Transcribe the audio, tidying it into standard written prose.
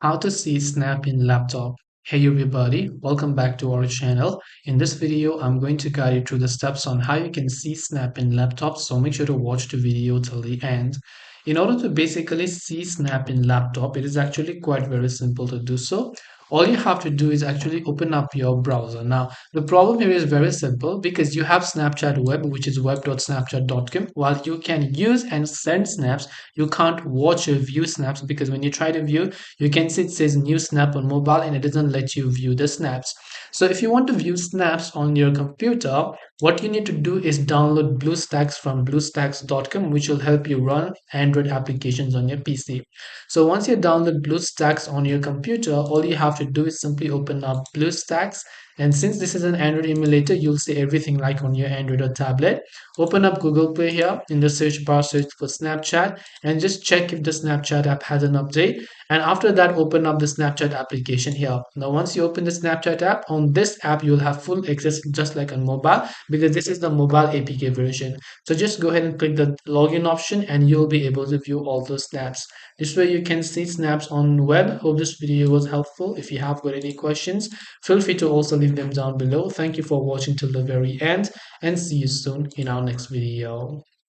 How to see Snap in laptop. Hey everybody, welcome back to our channel. In this video, I'm going to guide you through the steps on how you can see Snap in laptop, so make sure to watch the video till the end. In order to basically see Snap in laptop, it is actually quite very simple to do so. All you have to do is actually open up your browser. Now, the problem here is very simple because you have Snapchat web, which is web.snapchat.com. While you can use and send snaps, you can't watch or view snaps because when you try to view, you can see it says new snap on mobile and it doesn't let you view the snaps. So if you want to view snaps on your computer, what you need to do is download BlueStacks from bluestacks.com, which will help you run Android applications on your PC. So once you download BlueStacks on your computer, all you have to do is simply open up BlueStacks. And since this is an Android emulator, you'll see everything like on your Android or tablet. Open up Google Play here. In the search bar, search for Snapchat and just check if the Snapchat app has an update. And after that, open up the Snapchat application here. Now, once you open the Snapchat app, on this app, you'll have full access just like on mobile because this is the mobile APK version. So just go ahead and click the login option and you'll be able to view all those snaps. This way you can see snaps on web. Hope this video was helpful. If you have got any questions, feel free to also leave them down below. Thank you for watching till the very end and see you soon in our next video.